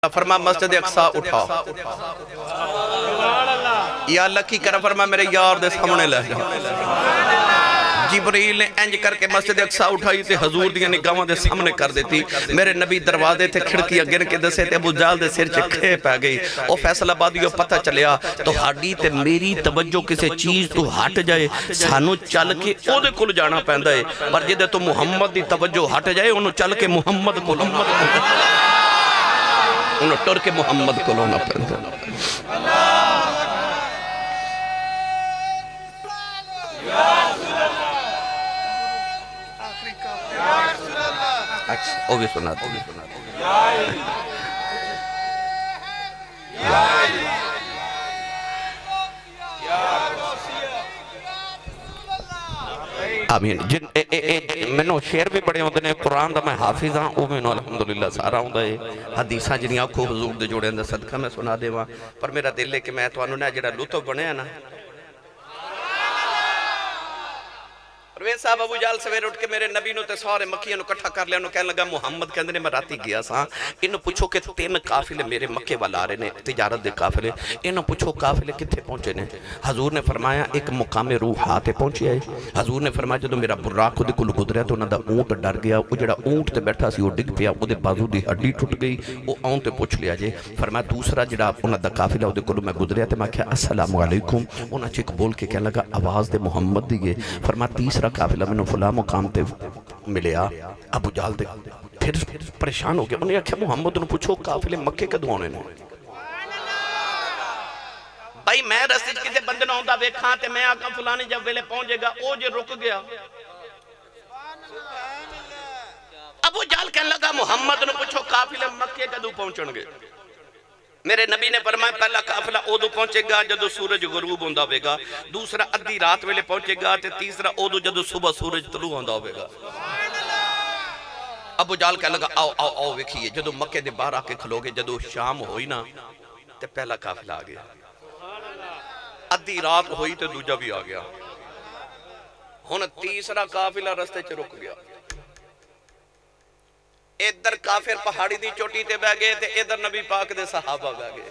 फरमा मस्जिद अक्सा उठाओ या अल्लाह की कर फरमा मेरे यार दे सामने ले जा। जिब्रील ने इंज करके मस्जिद अक्सा उठाई ते हजूर दी निगाहां दे सामने कर देती। मेरे नबी दरवाजे ते खिड़की गिन के दसे ते अबू जहल दे सिर च खे पै गई। ओ फैसलाबादियों पता चलिया तुहाडी ते मेरी तवज्जो किसी चीज तो हट जाए सानू चल के ओदे कोल जाना पैंदा है, पर जिदे तो मुहम्मद दी तवज्जो हट जाए ओनू चल के मुहम्मद कोल उन्हें टुर के मुहम्मद को लोना पैंदा। अच्छा वो भी सुना आमीन। जिन मैनू शेर भी बड़े आते हैं, कुरान का मैं हाफिज हाँ, वो मैनू अलहमदुलिल्लाह सारा आता है। हदीसा जिनिया आखो हजूर के जोड़िया का सदका मैं सुना देवा, पर मेरा दिल है कि मैं तुहानू ना जिहड़ा लुत्फ बनया ना। परवेज साहब अबू जहल सवेरे उठ के मेरे नबी नूं ते सारे मक्खियां नूं इकट्ठा कर लिया। उन्होंने कहने लगा मुहम्मद कहंदे ने मैं राती गया सा, इन्हूं पुछो कि 3 काफिले मेरे मक्के वाल आ रहे ने, तिजारत के काफिले, इन्हों पुछो काफिले कित्थे पहुंचे ने। हजूर ने फरमाया एक मुकामे रूहा ते पहुंचे है। हजूर ने फरमाया जो मेरा बुर्राक उहदे कोल गुजरिया तो उन्हां दा ऊंट डर गया, वो जिहड़ा ऊंट ते बैठा सी वो डिग पिया, उहदे बाजू की हड्डी टुट गई, वो आउं ते पुछ लिया जे। फरमाया दूसरा जिहड़ा उन्हां दा काफिला उहदे कोल मैं गुजरिया तो मैं आख्या अस्सलाम वालेकुम, उन्हां च एक बोल के कहने लगा आवाज़ दे मुहम्मद दी है। फरमाया तीसरा काफिला मैनूं फला मुकाम ते मिलिया। अबू जहल दे फिर परेशान हो गया, उन्हें आख्या मुहम्मद नूं पुछो काफिले मक्के कदों आने ने। भाई मैं रस्ते च किते बंदे नूं आउंदा वेखां ते मैं आखां फलाने जब वेले पहुंचेगा, ओ जे रुक गया। अबू जहल कहने लगा मुहम्मद नूं पुछो काफिले मक्के कदों पहुंचणगे। मेरे नबी ने फरमाया पहला काफिला उदों पहुंचेगा जदों सूरज गरूब होंदा होवेगा, दूसरा अद्धी रात वेले पहुंचेगा ते तीसरा उदों जदों सुबह सूरज तलू होंदा होवेगा। अबू जहल कहने लगा आओ आओ आओ वेखिए। जदों मक्के दे बाहर आके खलोगे, जदों शाम होई ना ते पहला काफिला आ गया, अद्धी रात होई ते दूजा भी आ गया, हुण तीसरा काफिला रस्ते च रुक गया। इधर काफिर पहाड़ी दी चोटी ते बह गए ते इधर नबी पाक दे सहाबा बह गए।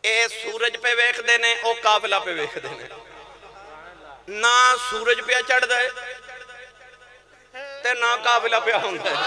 ए सूरज पे वेखदे ने, ओ काफिला पे वेखदे ने। ना सूरज पे चढ़दा है ते ना काफिला पे आउंदा है।